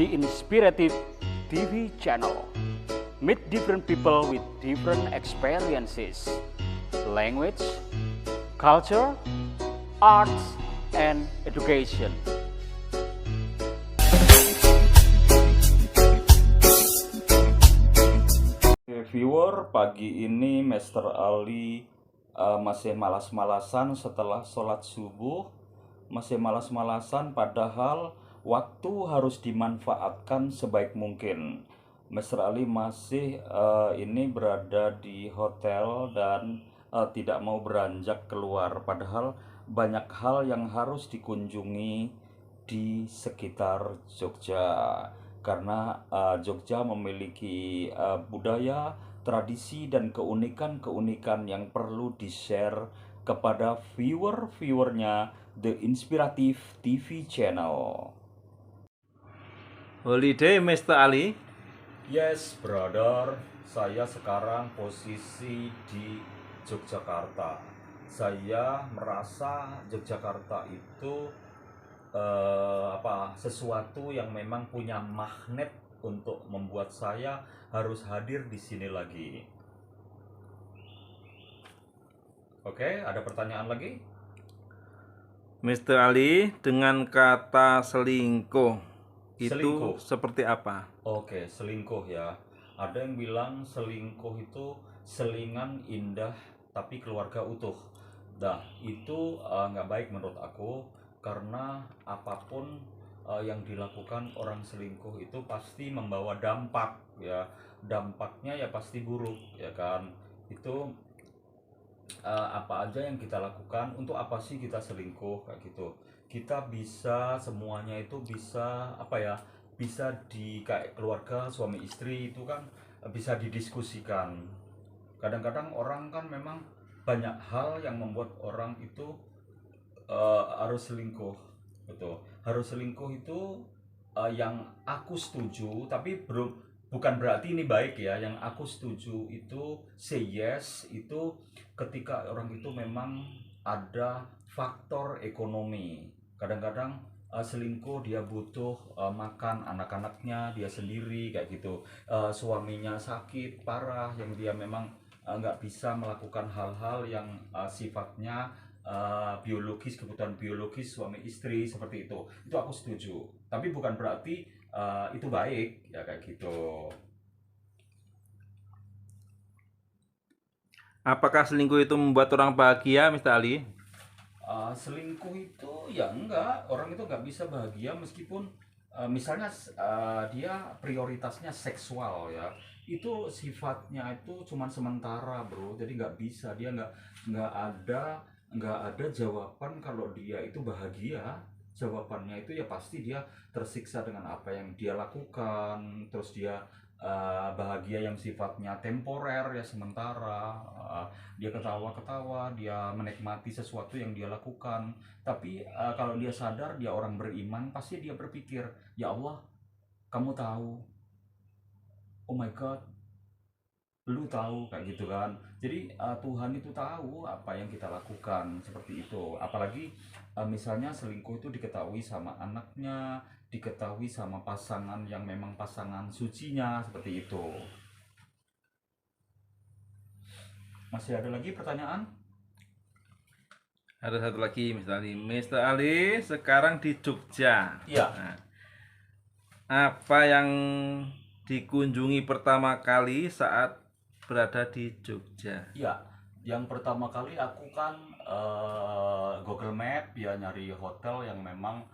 the Inspirative TV channel. Meet different people with different experiences, language, culture, arts, and education. Viewer, pagi ini Master Ali masih malas-malasan setelah sholat subuh. Masih malas-malasan padahal waktu harus dimanfaatkan sebaik mungkin. Master Ali masih ini berada di hotel dan tidak mau beranjak keluar. Padahal banyak hal yang harus dikunjungi di sekitar Jogja. Karena Jogja memiliki budaya, tradisi, dan keunikan-keunikan yang perlu di-share kepada viewer-viewernya The Inspirative TV channel. Holiday, Mr. Ali. Yes, brother. Saya sekarang posisi di Yogyakarta. Saya merasa Yogyakarta itu sesuatu yang memang punya magnet untuk membuat saya harus hadir di sini lagi. Oke, ada pertanyaan lagi? Mr. Ali, dengan kata selingkuh itu Selingkuh. seperti apa? Oke, selingkuh ya. Ada yang bilang selingkuh itu selingan indah tapi keluarga utuh. Nah, itu nggak baik menurut aku, karena apapun yang dilakukan orang selingkuh itu pasti membawa dampak ya. Dampaknya ya pasti buruk ya kan. Itu apa aja yang kita lakukan, untuk apa sih kita selingkuh kayak gitu. Kita bisa semuanya itu bisa bisa di kayak keluarga suami istri itu kan bisa didiskusikan. Kadang-kadang orang kan memang banyak hal yang membuat orang itu harus selingkuh. Betul, harus selingkuh itu yang aku setuju, tapi bukan berarti ini baik ya. Yang aku setuju itu say yes itu ketika orang itu memang ada faktor ekonomi. Kadang-kadang selingkuh dia butuh makan anak-anaknya dia sendiri kayak gitu. Suaminya sakit parah yang dia memang nggak bisa melakukan hal-hal yang sifatnya biologis, kebutuhan biologis suami istri seperti itu aku setuju, tapi bukan berarti itu baik ya kayak gitu. Apakah selingkuh itu membuat orang bahagia, Mr. Ali? Selingkuh itu ya enggak, orang itu nggak bisa bahagia meskipun misalnya dia prioritasnya seksual ya, itu sifatnya itu cuman sementara bro, jadi nggak bisa, dia nggak ada jawaban kalau dia itu bahagia. Jawabannya itu ya pasti dia tersiksa dengan apa yang dia lakukan, terus dia bahagia yang sifatnya temporer ya, sementara. Dia ketawa-ketawa, dia menikmati sesuatu yang dia lakukan, tapi kalau dia sadar dia orang beriman, pasti dia berpikir, ya Allah, kamu tahu, oh my God, lu tahu kayak gitu kan. Jadi Tuhan itu tahu apa yang kita lakukan seperti itu. Apalagi misalnya selingkuh itu diketahui sama anaknya, diketahui sama pasangan yang memang pasangan sucinya seperti itu. Masih ada lagi pertanyaan? Ada satu lagi, Mr. Ali. Mr. Ali sekarang di Jogja. Iya. Nah, apa yang dikunjungi pertama kali saat berada di Jogja? Iya, yang pertama kali aku kan Google Map ya, nyari hotel yang memang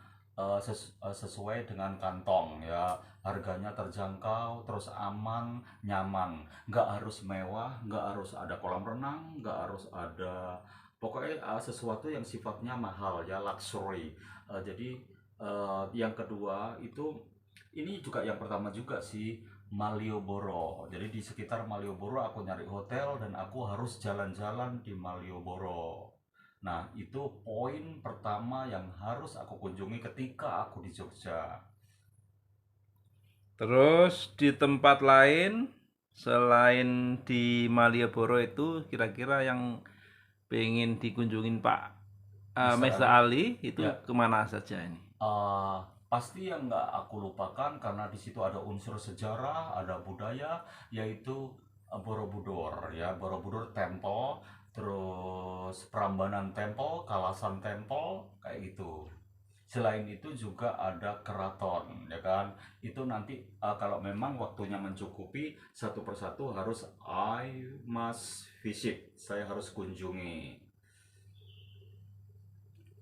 sesuai dengan kantong ya, harganya terjangkau, terus aman, nyaman, nggak harus mewah, nggak harus ada kolam renang, nggak harus ada, pokoknya sesuatu yang sifatnya mahal ya, luxury. Jadi yang kedua itu, ini juga yang pertama juga sih, Malioboro. Jadi di sekitar Malioboro aku nyari hotel dan aku harus jalan-jalan di Malioboro. Nah, itu poin pertama yang harus aku kunjungi ketika aku di Jogja. Terus di tempat lain selain di Malioboro itu kira-kira yang pengen dikunjungin Pak Mr. Mr. Ali itu Ya. kemana saja ini? Pasti yang nggak aku lupakan karena di situ ada unsur sejarah, ada budaya, yaitu Borobudur ya, Borobudur Temple, terus Prambanan Temple, Kalasan Temple, kayak gitu. Selain itu juga ada keraton, ya kan? Itu nanti kalau memang waktunya mencukupi, satu persatu harus I must visit. Saya harus kunjungi.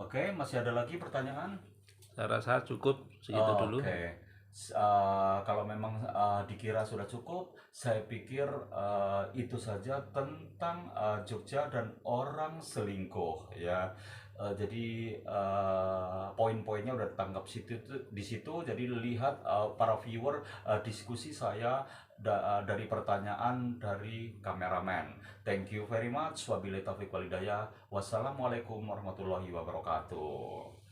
Oke, masih ada lagi pertanyaan? Saya rasa cukup segitu Oh, dulu. oke. Kalau memang dikira sudah cukup, saya pikir itu saja tentang Jogja dan orang selingkuh ya. Jadi poin-poinnya udah ditangkap di situ. Jadi lihat para viewer diskusi saya dari pertanyaan dari kameramen. Thank you very much. Wabillahi taufiq walhidayah. Wassalamualaikum warahmatullahi wabarakatuh.